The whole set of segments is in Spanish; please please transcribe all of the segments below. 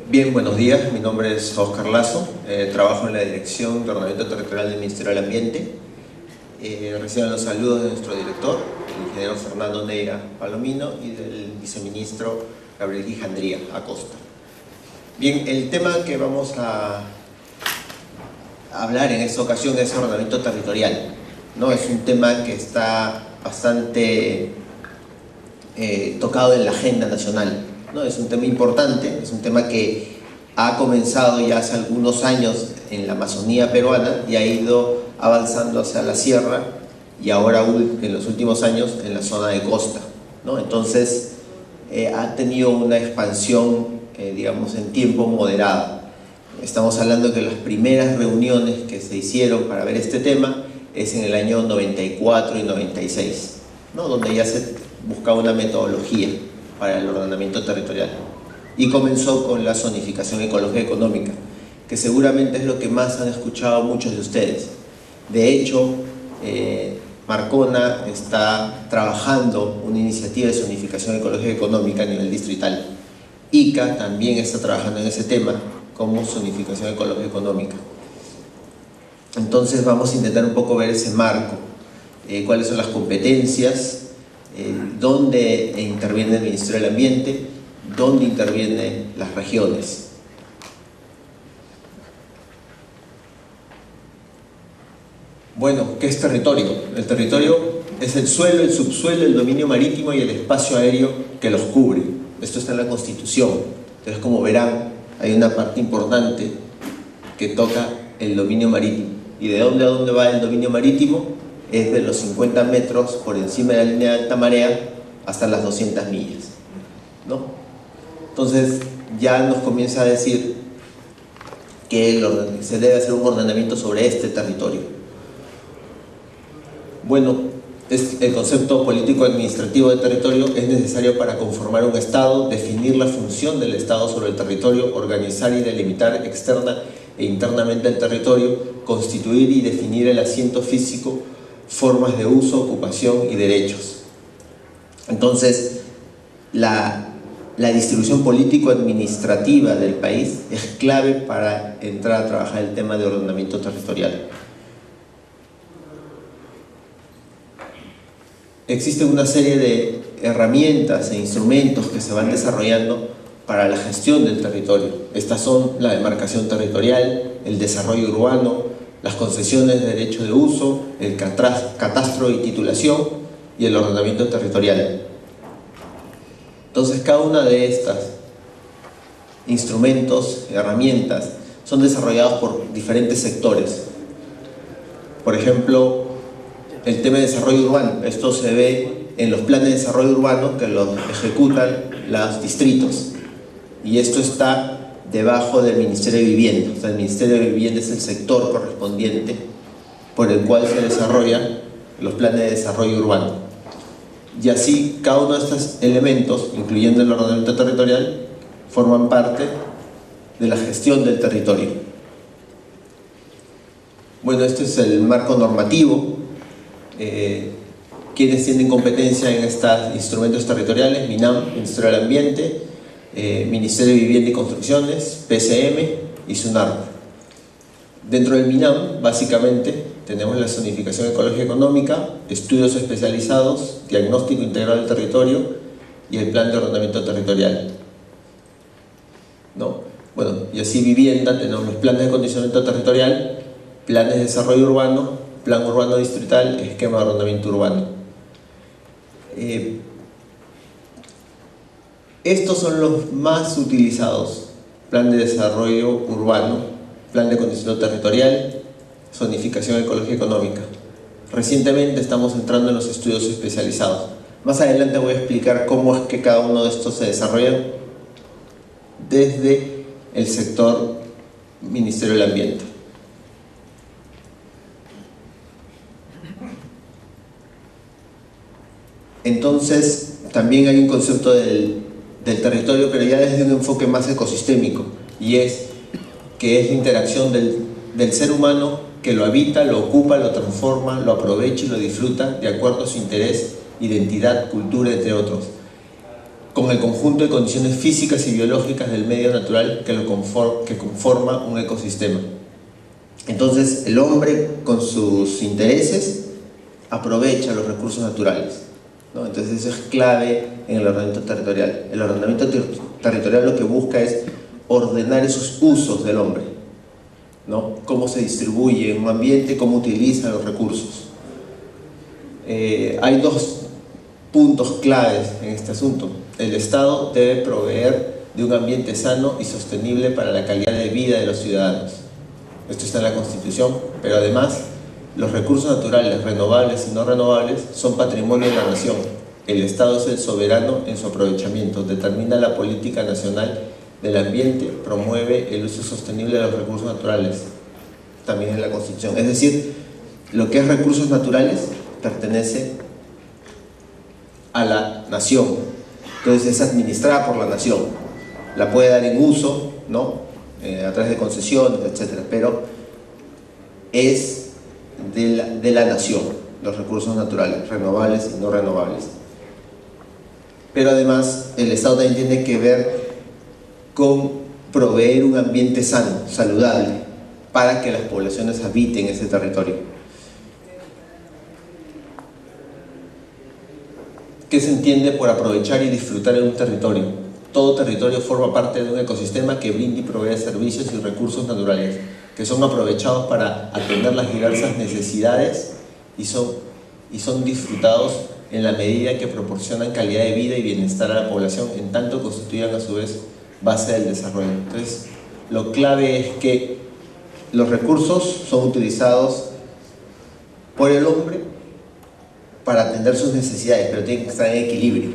Bien, buenos días. Mi nombre es Oscar Lazo. Trabajo en la Dirección de Ordenamiento Territorial del Ministerio del Ambiente. Reciban los saludos de nuestro director, el ingeniero Fernando Neira Palomino, y del viceministro Gabriel Gijandría Acosta. Bien, el tema que vamos a hablar en esta ocasión es ordenamiento territorial, ¿no? Es un tema que está bastante tocado en la agenda nacional, ¿no? Es un tema importante, es un tema que ha comenzado ya hace algunos años en la Amazonía peruana y ha ido avanzando hacia la sierra y ahora en los últimos años en la zona de costa, ¿no? Entonces ha tenido una expansión, digamos, en tiempo moderado. Estamos hablando de que las primeras reuniones que se hicieron para ver este tema es en el año 94 y 96, ¿no? Donde ya se buscaba una metodología para el ordenamiento territorial. Y comenzó con la zonificación ecológica económica, que seguramente es lo que más han escuchado muchos de ustedes. De hecho, Marcona está trabajando una iniciativa de zonificación ecológica económica a nivel distrital. ICA también está trabajando en ese tema como zonificación ecológica económica. Entonces vamos a intentar un poco ver ese marco, cuáles son las competencias, dónde interviene el Ministerio del Ambiente, dónde intervienen las regiones. Bueno, ¿qué es territorio? El territorio es el suelo, el subsuelo, el dominio marítimo y el espacio aéreo que los cubre. Esto está en la Constitución. Entonces, como verán, hay una parte importante que toca el dominio marítimo. ¿Y de dónde a dónde va el dominio marítimo? Es de los 50 metros por encima de la línea de alta marea hasta las 200 millas, ¿no? Entonces ya nos comienza a decir que se debe hacer un ordenamiento sobre este territorio. Bueno, el concepto político-administrativo de territorio es necesario para conformar un Estado, definir la función del Estado sobre el territorio, organizar y delimitar externa e internamente el territorio, constituir y definir el asiento físico, formas de uso, ocupación y derechos. Entonces, la distribución político-administrativa del país es clave para entrar a trabajar el tema de ordenamiento territorial. Existe una serie de herramientas e instrumentos que se van desarrollando para la gestión del territorio. Estas son la demarcación territorial, el desarrollo urbano, las concesiones de derecho de uso, el catastro y titulación y el ordenamiento territorial. Entonces, cada una de estas instrumentos, herramientas, son desarrollados por diferentes sectores. Por ejemplo, el tema de desarrollo urbano. Esto se ve en los planes de desarrollo urbano que los ejecutan los distritos. Y esto está debajo del Ministerio de Vivienda. O sea, el Ministerio de Vivienda es el sector correspondiente por el cual se desarrollan los planes de desarrollo urbano. Y así, cada uno de estos elementos, incluyendo el ordenamiento territorial, forman parte de la gestión del territorio. Bueno, este es el marco normativo. ¿Quiénes tienen competencia en estos instrumentos territoriales? MINAM, Ministerio del Ambiente, Ministerio de Vivienda y Construcciones, PCM y SUNARP. Dentro del MINAM, básicamente, tenemos la zonificación ecológica económica, estudios especializados, diagnóstico integral del territorio y el plan de ordenamiento territorial, ¿no? Bueno, y así vivienda, tenemos los planes de condicionamiento territorial, planes de desarrollo urbano, plan urbano distrital, esquema de ordenamiento urbano. Estos son los más utilizados: plan de desarrollo urbano, plan de condicionamiento territorial, zonificación ecológica económica. Recientemente estamos entrando en los estudios especializados. Más adelante voy a explicar cómo es que cada uno de estos se desarrolla desde el sector Ministerio del Ambiente. Entonces, también hay un concepto del territorio, pero ya desde un enfoque más ecosistémico, y es que es la interacción del ser humano que lo habita, lo ocupa, lo transforma, lo aprovecha y lo disfruta de acuerdo a su interés, identidad, cultura, entre otros. con el conjunto de condiciones físicas y biológicas del medio natural que conforma un ecosistema. Entonces, el hombre, con sus intereses, aprovecha los recursos naturales, ¿no? Entonces, eso es clave en el ordenamiento territorial. El ordenamiento territorial lo que busca es ordenar esos usos del hombre, ¿no? Cómo se distribuye en un ambiente, cómo utiliza los recursos. Hay dos puntos claves en este asunto. El Estado debe proveer de un ambiente sano y sostenible para la calidad de vida de los ciudadanos. Esto está en la Constitución, pero además los recursos naturales, renovables y no renovables, son patrimonio de la nación. El Estado es el soberano en su aprovechamiento, determina la política nacional del ambiente, promueve el uso sostenible de los recursos naturales, también en la Constitución. Es decir, lo que es recursos naturales pertenece a la nación, entonces es administrada por la nación, la puede dar en uso, ¿no? A través de concesiones, etcétera, pero es de la nación, los recursos naturales, renovables y no renovables. Pero además el Estado también tiene que ver con proveer un ambiente sano, saludable, para que las poblaciones habiten ese territorio. ¿Qué se entiende por aprovechar y disfrutar en un territorio? Todo territorio forma parte de un ecosistema que brinda y provee servicios y recursos naturales que son aprovechados para atender las diversas necesidades y son disfrutados en la medida que proporcionan calidad de vida y bienestar a la población, en tanto constituyan a su vez base del desarrollo. Entonces, lo clave es que los recursos son utilizados por el hombre para atender sus necesidades, pero tienen que estar en equilibrio,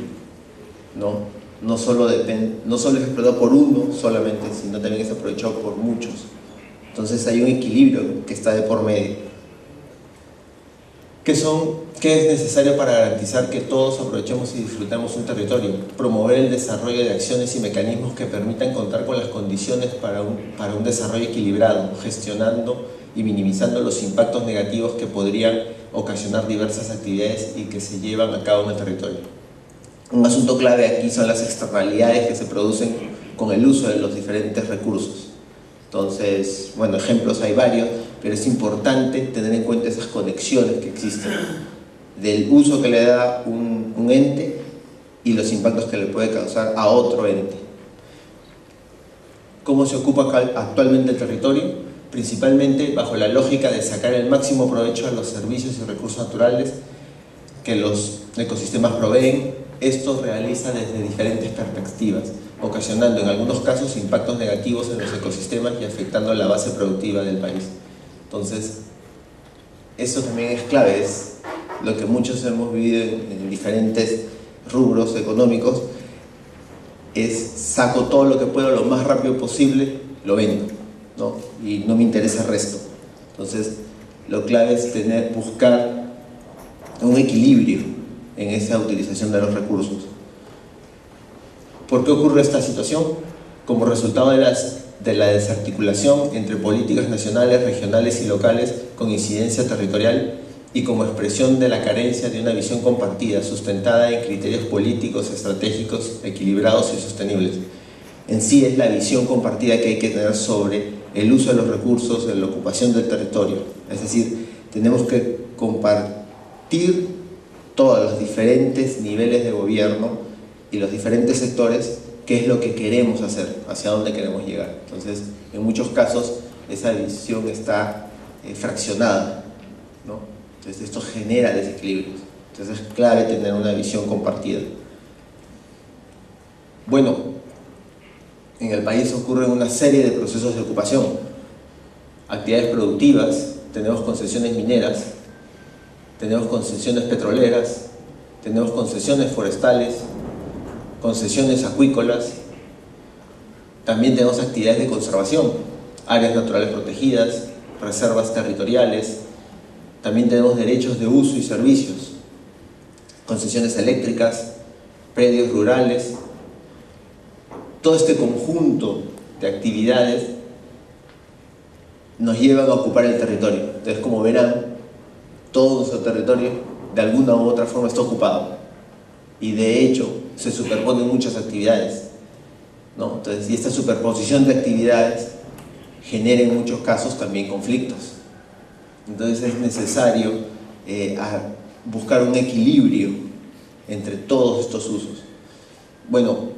¿no? No solo es explotado por uno solamente, sino también es aprovechado por muchos. Entonces hay un equilibrio que está de por medio. ¿Qué es necesario para garantizar que todos aprovechemos y disfrutemos un territorio? Promover el desarrollo de acciones y mecanismos que permitan contar con las condiciones para un desarrollo equilibrado, gestionando y minimizando los impactos negativos que podrían ocasionar diversas actividades y que se llevan a cabo en el territorio. Un asunto clave aquí son las externalidades que se producen con el uso de los diferentes recursos. Entonces, bueno, ejemplos hay varios, pero es importante tener en cuenta esas conexiones que existen del uso que le da un ente y los impactos que le puede causar a otro ente. ¿Cómo se ocupa actualmente el territorio? Principalmente bajo la lógica de sacar el máximo provecho a los servicios y recursos naturales que los ecosistemas proveen. Esto realiza desde diferentes perspectivas, ocasionando en algunos casos impactos negativos en los ecosistemas y afectando la base productiva del país. Entonces, eso también es clave, es lo que muchos hemos vivido en diferentes rubros económicos, es saco todo lo que puedo lo más rápido posible, lo vendo, ¿no? Y no me interesa el resto. Entonces, lo clave es buscar un equilibrio en esa utilización de los recursos. ¿Por qué ocurre esta situación? Como resultado de la desarticulación entre políticas nacionales, regionales y locales con incidencia territorial y como expresión de la carencia de una visión compartida, sustentada en criterios políticos, estratégicos, equilibrados y sostenibles. En sí es la visión compartida que hay que tener sobre el uso de los recursos, de la ocupación del territorio. Es decir, tenemos que compartir todos los diferentes niveles de gobierno y los diferentes sectores qué es lo que queremos hacer, hacia dónde queremos llegar. Entonces, en muchos casos, esa visión está fraccionada, ¿no? Entonces, esto genera desequilibrios. Entonces, es clave tener una visión compartida. Bueno, en el país ocurren una serie de procesos de ocupación. Actividades productivas, tenemos concesiones mineras, tenemos concesiones petroleras, tenemos concesiones forestales, concesiones acuícolas, también tenemos actividades de conservación, áreas naturales protegidas, reservas territoriales, también tenemos derechos de uso y servicios, concesiones eléctricas, predios rurales. Todo este conjunto de actividades nos llevan a ocupar el territorio. Entonces, como verán, todo nuestro territorio de alguna u otra forma está ocupado, y de hecho se superponen muchas actividades, ¿no? Entonces, y esta superposición de actividades genera en muchos casos también conflictos. Entonces es necesario buscar un equilibrio entre todos estos usos. Bueno,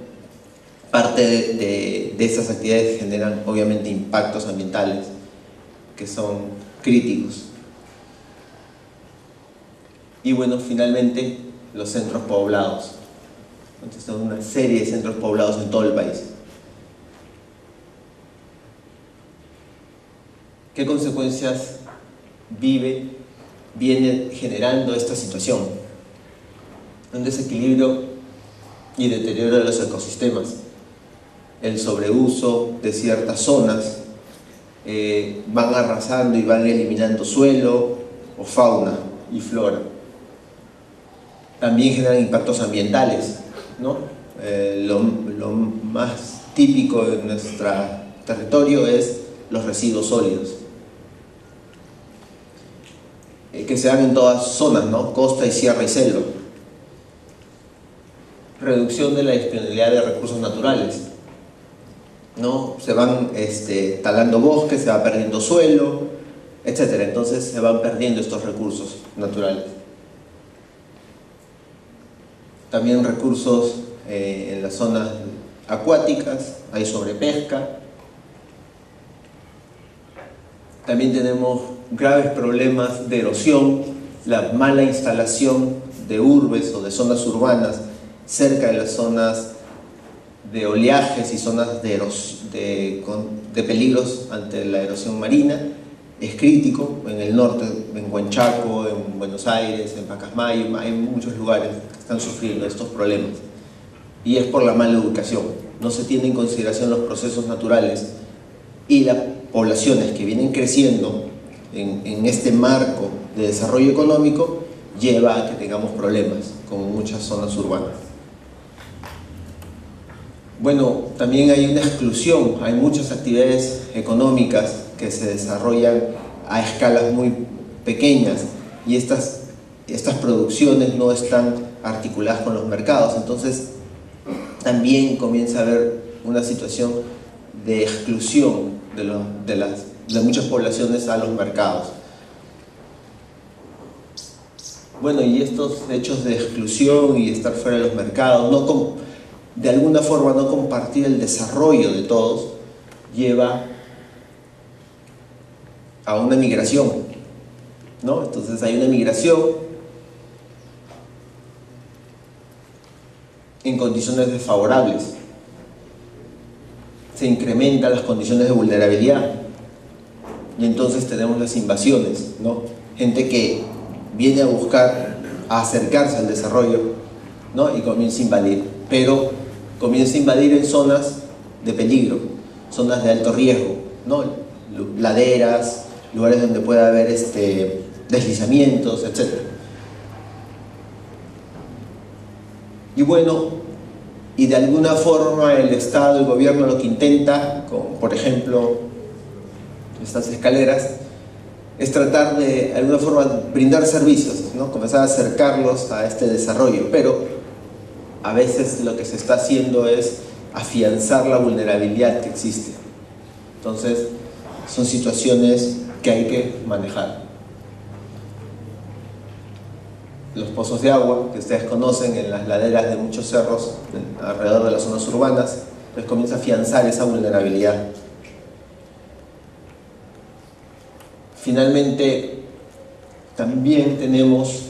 parte de estas actividades generan obviamente impactos ambientales que son críticos. Y bueno, finalmente los centros poblados. Entonces son una serie de centros poblados en todo el país. ¿Qué consecuencias viene generando esta situación? Un desequilibrio y deterioro de los ecosistemas, el sobreuso de ciertas zonas, van arrasando y van eliminando suelo o fauna y flora. También generan impactos ambientales, ¿no? Lo más típico de nuestro territorio es los residuos sólidos, que se dan en todas zonas, ¿no? Costa y sierra y selva. Reducción de la disponibilidad de recursos naturales, ¿no? Se van talando bosques, se va perdiendo suelo, etc. Entonces se van perdiendo estos recursos naturales. También recursos en las zonas acuáticas, hay sobrepesca. También tenemos graves problemas de erosión, la mala instalación de urbes o de zonas urbanas cerca de las zonas de oleajes y zonas de peligros ante la erosión marina. Es crítico en el norte, en Huanchaco, en Buenos Aires, en Pacasmayo, hay muchos lugares que están sufriendo estos problemas. Y es por la mala educación. No se tienen en consideración los procesos naturales y las poblaciones que vienen creciendo en este marco de desarrollo económico lleva a que tengamos problemas con muchas zonas urbanas. Bueno, también hay una exclusión, hay muchas actividades económicas que se desarrollan a escalas muy pequeñas y estas producciones no están articuladas con los mercados. Entonces también comienza a haber una situación de exclusión de muchas poblaciones a los mercados. Bueno, y estos hechos de exclusión y estar fuera de los mercados, de alguna forma no compartir el desarrollo de todos, lleva a una migración, ¿no? Entonces hay una migración en condiciones desfavorables, se incrementan las condiciones de vulnerabilidad y entonces tenemos las invasiones, ¿no? Gente que viene a buscar, a acercarse al desarrollo, ¿no? Y comienza a invadir, pero comienza a invadir en zonas de peligro, zonas de alto riesgo, ¿no? Laderas, lugares donde puede haber deslizamientos, etc. Y bueno, y de alguna forma el Estado, el gobierno lo que intenta, por ejemplo, estas escaleras, es tratar de alguna forma brindar servicios, ¿no? Comenzar a acercarlos a este desarrollo, pero a veces lo que se está haciendo es afianzar la vulnerabilidad que existe. Entonces, son situaciones que hay que manejar. Los pozos de agua, que ustedes conocen en las laderas de muchos cerros alrededor de las zonas urbanas, pues comienza a afianzar esa vulnerabilidad. Finalmente, también tenemos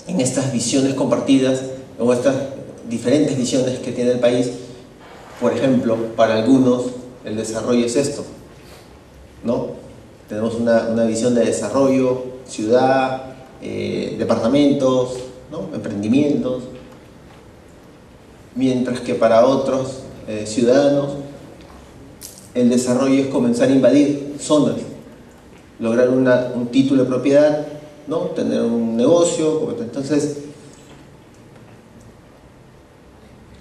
en estas visiones compartidas, o estas diferentes visiones que tiene el país, por ejemplo, para algunos el desarrollo es esto, ¿no? Tenemos una visión de desarrollo, ciudad, departamentos, ¿no? Emprendimientos, mientras que para otros ciudadanos el desarrollo es comenzar a invadir zonas, lograr un título de propiedad, ¿no? Tener un negocio, entonces,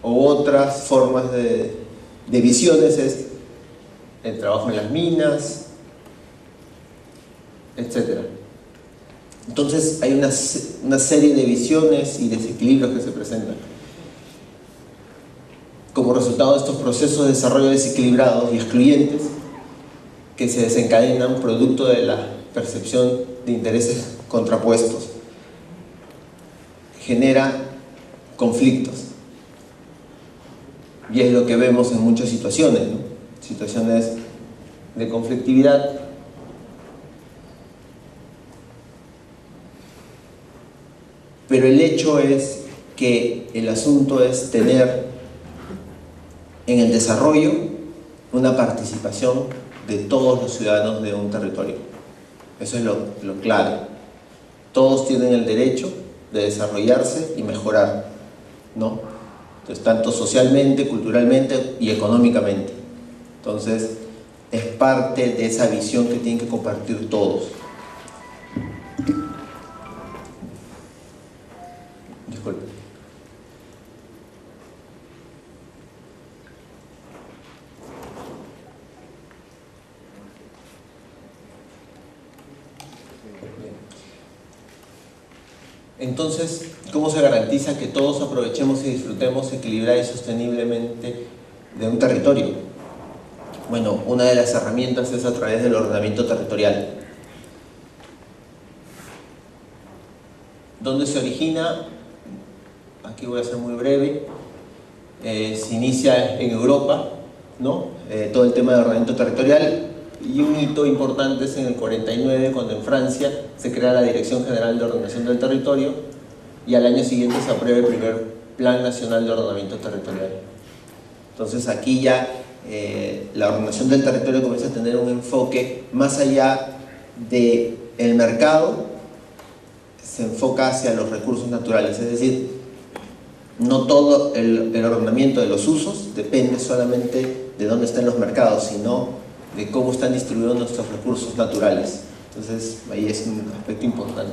o otras formas de visiones es el trabajo en las minas, etc. Entonces hay una serie de visiones y desequilibrios que se presentan. resultado de estos procesos de desarrollo desequilibrados y excluyentes que se desencadenan producto de la percepción de intereses contrapuestos, genera conflictos. Y es lo que vemos en muchas situaciones, ¿no? Situaciones de conflictividad pero el hecho es que el asunto es tener en el desarrollo una participación de todos los ciudadanos de un territorio. Eso es lo clave. Todos tienen el derecho de desarrollarse y mejorar, ¿no? Entonces, tanto socialmente, culturalmente y económicamente. Entonces, es parte de esa visión que tienen que compartir todos. Disculpe. Entonces, ¿cómo se garantiza que todos aprovechemos y disfrutemos equilibrada y sosteniblemente de un territorio? Bueno, una de las herramientas es a través del ordenamiento territorial. ¿Dónde se origina? Aquí voy a ser muy breve. Se inicia en Europa, ¿no? Todo el tema de ordenamiento territorial. Y un hito importante es en el 49, cuando en Francia se crea la Dirección General de Ordenación del Territorio y al año siguiente se aprueba el primer Plan Nacional de Ordenamiento Territorial. Entonces aquí ya la ordenación del territorio comienza a tener un enfoque más allá del mercado, se enfoca hacia los recursos naturales, es decir, no todo el ordenamiento de los usos depende solamente de dónde están los mercados, sino de cómo están distribuidos nuestros recursos naturales. Entonces ahí es un aspecto importante.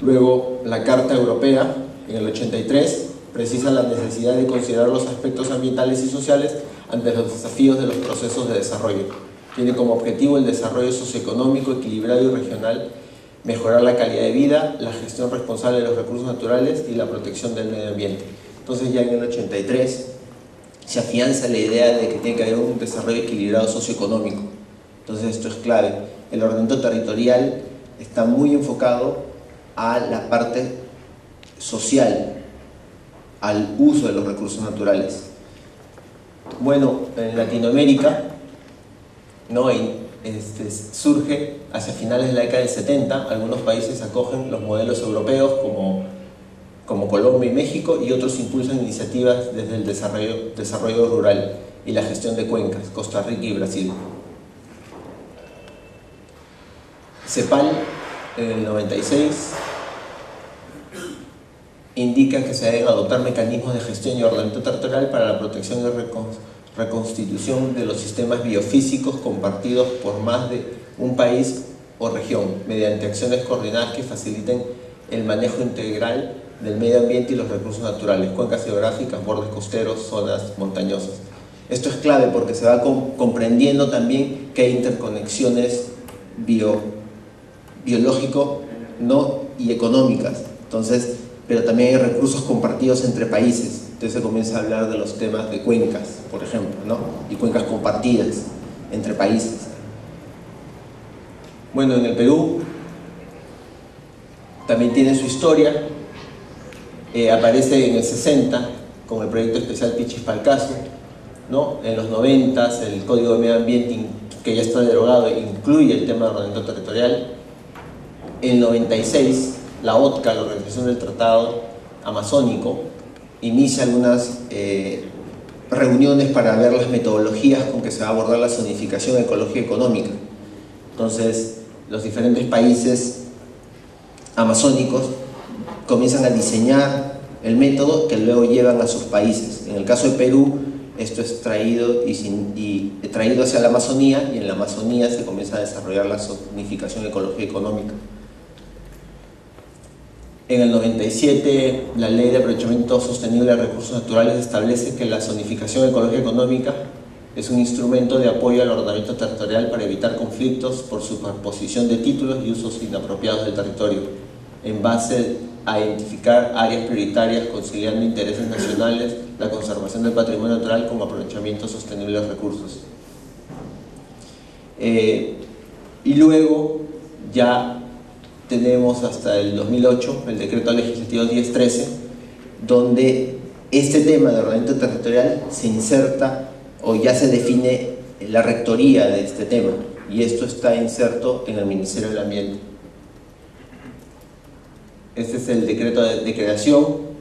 Luego la Carta Europea en el 83 precisa la necesidad de considerar los aspectos ambientales y sociales ante los desafíos de los procesos de desarrollo. Tiene como objetivo el desarrollo socioeconómico equilibrado y regional, mejorar la calidad de vida, la gestión responsable de los recursos naturales y la protección del medio ambiente. Entonces ya en el 83 se afianza la idea de que tiene que haber un desarrollo equilibrado socioeconómico. Entonces esto es clave. El ordenamiento territorial está muy enfocado a la parte social, al uso de los recursos naturales. Bueno, en Latinoamérica, ¿no? Surge hacia finales de la década del 70, algunos países acogen los modelos europeos como Colombia y México, y otros impulsan iniciativas desde el desarrollo rural y la gestión de cuencas, Costa Rica y Brasil. CEPAL en el 96 indica que se deben adoptar mecanismos de gestión y ordenamiento territorial para la protección y reconstitución de los sistemas biofísicos compartidos por más de un país o región, mediante acciones coordinadas que faciliten el manejo integral del medio ambiente y los recursos naturales, cuencas geográficas, bordes costeros, zonas montañosas. Esto es clave porque se va comprendiendo también que hay interconexiones biológico, ¿no? y económicas. Entonces, pero también hay recursos compartidos entre países. Entonces se comienza a hablar de los temas de cuencas, por ejemplo, ¿no? y cuencas compartidas entre países. Bueno, en el Perú también tiene su historia. Aparece en el 60 con el proyecto especial Pichispalcazo, ¿no? En los 90 el Código de Medio Ambiente, que ya está derogado, incluye el tema de ordenamiento territorial. En el 96 la OTCA, la Organización del Tratado Amazónico, inicia algunas reuniones para ver las metodologías con que se va a abordar la zonificación ecológica y económica. Entonces los diferentes países amazónicos comienzan a diseñar el método que luego llevan a sus países. En el caso de Perú, esto es traído hacia la Amazonía, y en la Amazonía se comienza a desarrollar la zonificación ecológica y económica. En el 97, la Ley de Aprovechamiento Sostenible de Recursos Naturales establece que la zonificación ecológica y económica es un instrumento de apoyo al ordenamiento territorial para evitar conflictos por superposición de títulos y usos inapropiados del territorio, en base a identificar áreas prioritarias conciliando intereses nacionales, la conservación del patrimonio natural como aprovechamiento sostenible de recursos. Y luego ya tenemos hasta el 2008 el decreto legislativo 1013, donde este tema de ordenamiento territorial se inserta o ya se define la rectoría de este tema, y esto está inserto en el Ministerio del Ambiente. Este es el decreto de creación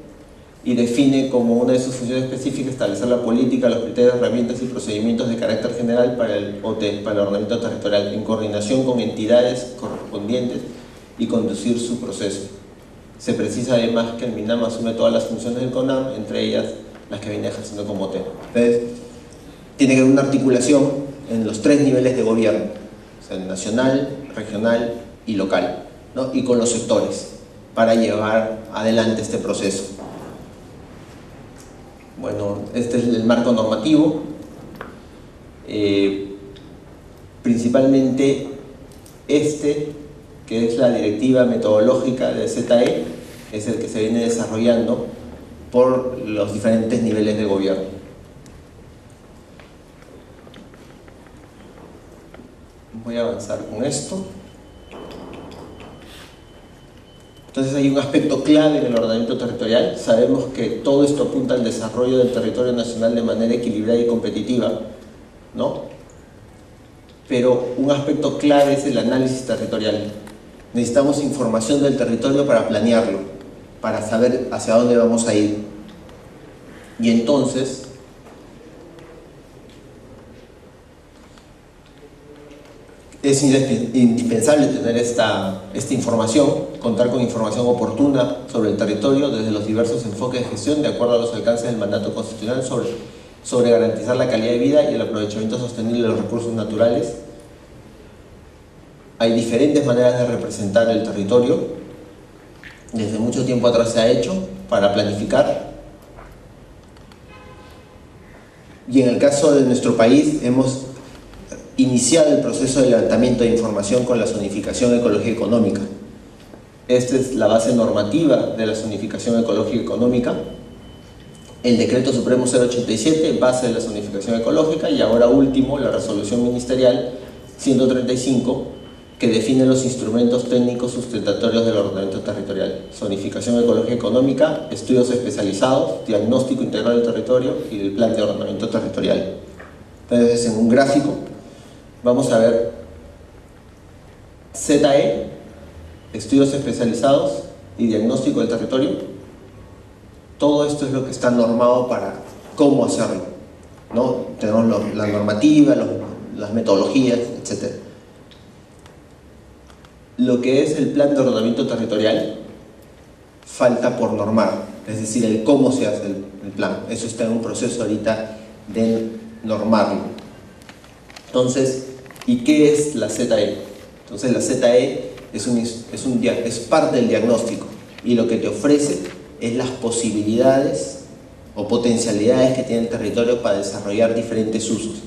y define como una de sus funciones específicas establecer la política, los criterios, herramientas y procedimientos de carácter general para el OT, para el ordenamiento territorial, en coordinación con entidades correspondientes y conducir su proceso. Se precisa además que el MINAM asume todas las funciones del CONAM, entre ellas las que viene ejerciendo como OT. Entonces, tiene que haber una articulación en los 3 niveles de gobierno, o sea, nacional, regional y local, ¿no? Y con los sectores, para llevar adelante este proceso. Bueno, este es el marco normativo. Principalmente que es la directiva metodológica de ZE, es el que se viene desarrollando por los diferentes niveles de gobierno. Voy a avanzar con esto. Entonces hay un aspecto clave en el ordenamiento territorial. Sabemos que todo esto apunta al desarrollo del territorio nacional de manera equilibrada y competitiva, ¿no? Pero un aspecto clave es el análisis territorial. Necesitamos información del territorio para planearlo, para saber hacia dónde vamos a ir. Y entonces, es indispensable tener esta información, contar con información oportuna sobre el territorio desde los diversos enfoques de gestión de acuerdo a los alcances del mandato constitucional sobre garantizar la calidad de vida y el aprovechamiento sostenible de los recursos naturales. Hay diferentes maneras de representar el territorio. Desde mucho tiempo atrás se ha hecho para planificar. Y en el caso de nuestro país hemos iniciado el proceso de levantamiento de información con la zonificación ecológica económica. Esta es la base normativa de la zonificación ecológica económica. El Decreto Supremo 087, base de la zonificación ecológica, y ahora último, la Resolución Ministerial 135, que define los instrumentos técnicos sustentatorios del ordenamiento territorial. Zonificación ecológica económica, estudios especializados, diagnóstico integral del territorio y el plan de ordenamiento territorial. Entonces, en un gráfico vamos a ver ZE, estudios especializados y diagnóstico del territorio. Todo esto es lo que está normado para cómo hacerlo, ¿no? Tenemos la normativa, las metodologías, etc. Lo que es el plan de ordenamiento territorial falta por normar, es decir, el cómo se hace el plan. Eso está en un proceso ahorita de normarlo. Entonces, ¿y qué es la ZE? Entonces la ZE es parte del diagnóstico, y lo que te ofrece es las posibilidades o potencialidades que tiene el territorio para desarrollar diferentes usos.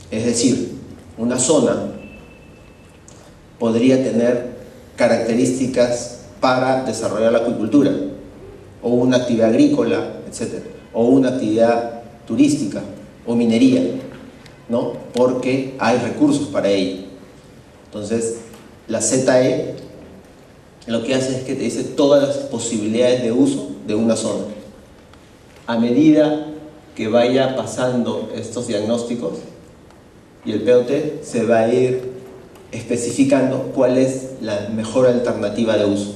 Es decir, una zona podría tener características para desarrollar la acuicultura, o una actividad agrícola, etc., o una actividad turística o minería, ¿no? Porque hay recursos para ello. Entonces, la ZE lo que hace es que te dice todas las posibilidades de uso de una zona. A medida que vaya pasando estos diagnósticos y el POT, se va a ir especificando cuál es la mejor alternativa de uso,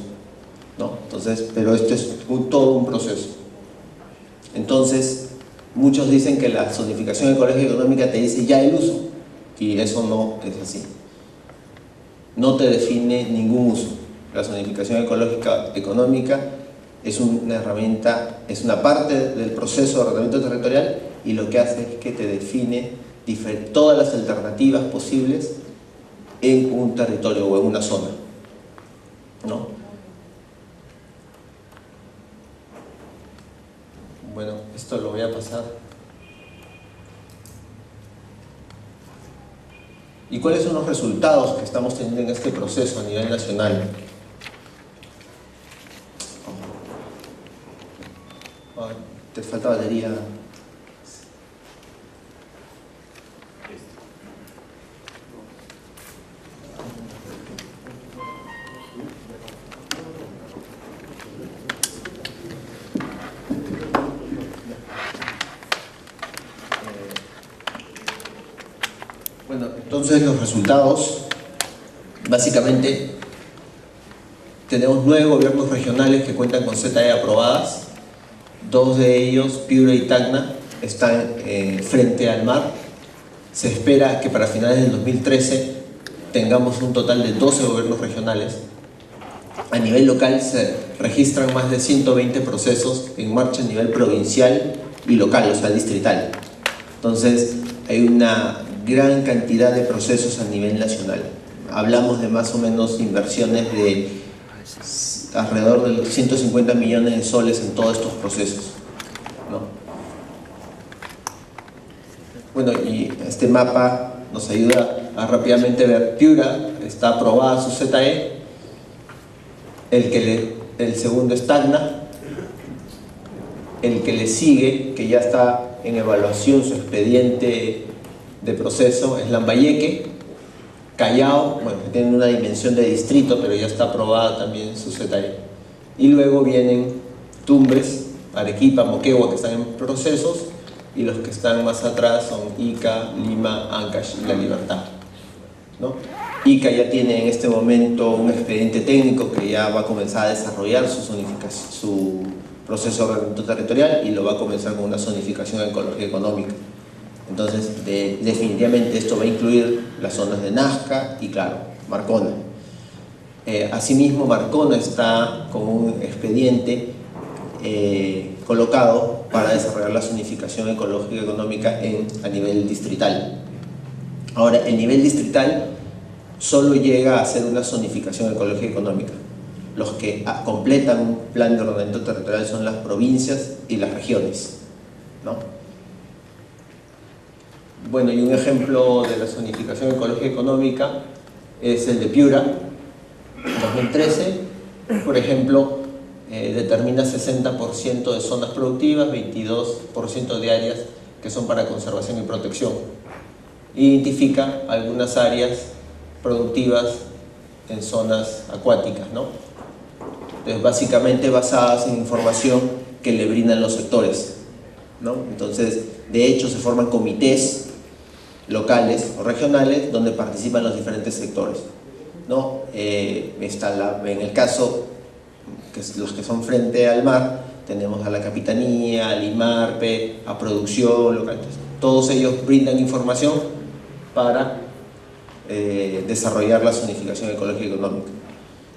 ¿no? Entonces, pero esto es todo un proceso. Entonces, muchos dicen que la zonificación ecológica económica te dice ya el uso, y eso no es así. No te define ningún uso. La zonificación ecológica económica es una herramienta, es una parte del proceso de ordenamiento territorial, y lo que hace es que te define todas las alternativas posibles en un territorio o en una zona, ¿no? Bueno, esto lo voy a pasar. ¿Y cuáles son los resultados que estamos teniendo en este proceso a nivel nacional? Te falta batería. Bueno, entonces los resultados, básicamente, tenemos 9 gobiernos regionales que cuentan con ZE aprobadas. 2 de ellos, Piura y Tacna, están frente al mar. Se espera que para finales del 2013 tengamos un total de 12 gobiernos regionales. A nivel local se registran más de 120 procesos en marcha a nivel provincial y local, o sea, distrital. Entonces, hay una gran cantidad de procesos a nivel nacional. Hablamos de más o menos inversiones de alrededor de 150 millones de soles en todos estos procesos, ¿no? Bueno, y este mapa nos ayuda a rápidamente ver. Piura está aprobada su ZE, el segundo es Tacna, el que le sigue, que ya está en evaluación su expediente de proceso, es Lambayeque. Callao, bueno, que tiene una dimensión de distrito, pero ya está aprobada también su ZE. Y luego vienen Tumbes, Arequipa, Moquegua, que están en procesos, y los que están más atrás son Ica, Lima, Ancash y La Libertad, ¿no? Ica ya tiene en este momento un expediente técnico que ya va a comenzar a desarrollar su proceso de ordenamiento territorial y lo va a comenzar con una zonificación ecológica económica. Entonces, definitivamente esto va a incluir las zonas de Nazca y, claro, Marcona. Asimismo, Marcona está con un expediente colocado para desarrollar la zonificación ecológica económica a nivel distrital. Ahora, el nivel distrital solo llega a ser una zonificación ecológica económica. Los que completan un plan de ordenamiento territorial son las provincias y las regiones, ¿no? Bueno, y un ejemplo de la zonificación ecológica económica es el de Piura. En 2013, por ejemplo, determina 60% de zonas productivas, 22% de áreas que son para conservación y protección. Identifica algunas áreas productivas en zonas acuáticas, ¿no? Entonces, básicamente basadas en información que le brindan los sectores, ¿no? Entonces, de hecho, se forman comités locales o regionales donde participan los diferentes sectores, ¿no? En el caso, los que son frente al mar, tenemos a la Capitanía, al IMARPE, a Producción Local. Todos ellos brindan información para desarrollar la zonificación ecológica y económica.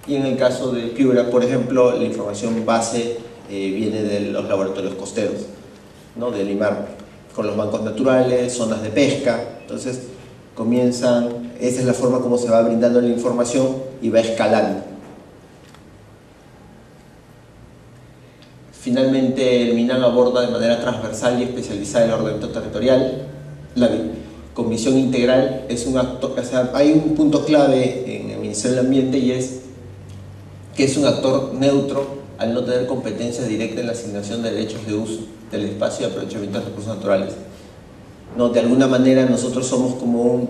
Y en el caso de Piura, por ejemplo, la información base viene de los laboratorios costeros, ¿no? Del IMARPE, con los bancos naturales, zonas de pesca. Entonces esa es la forma como se va brindando la información y va escalando. Finalmente, el MINAN aborda de manera transversal y especializada el ordenamiento territorial. Con visión integral es un actor, o sea, hay un punto clave en el Ministerio del Ambiente, y es que es un actor neutro al no tener competencia directa en la asignación de derechos de uso del espacio y aprovechamiento de recursos naturales. No, de alguna manera nosotros somos como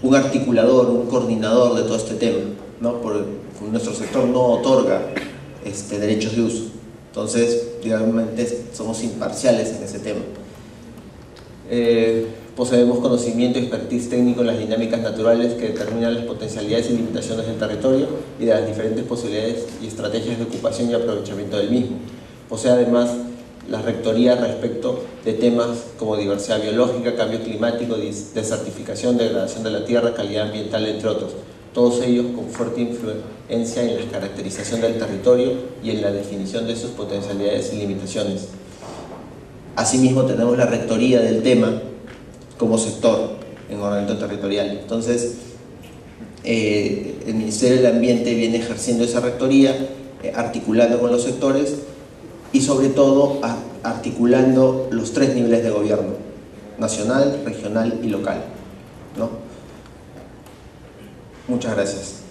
un articulador, un coordinador de todo este tema, ¿no? Nuestro sector no otorga derechos de uso. Entonces, realmente somos imparciales en ese tema. Poseemos conocimiento y expertise técnico en las dinámicas naturales que determinan las potencialidades y limitaciones del territorio y de las diferentes posibilidades y estrategias de ocupación y aprovechamiento del mismo. Posee además la rectoría respecto de temas como diversidad biológica, cambio climático, desertificación, degradación de la tierra, calidad ambiental, entre otros. Todos ellos con fuerte influencia en la caracterización del territorio y en la definición de sus potencialidades y limitaciones. Asimismo, tenemos la rectoría del tema como sector en ordenamiento territorial. Entonces, el Ministerio del Ambiente viene ejerciendo esa rectoría, articulando con los sectores y sobre todo articulando los 3 niveles de gobierno: nacional, regional y local, ¿no? Muchas gracias.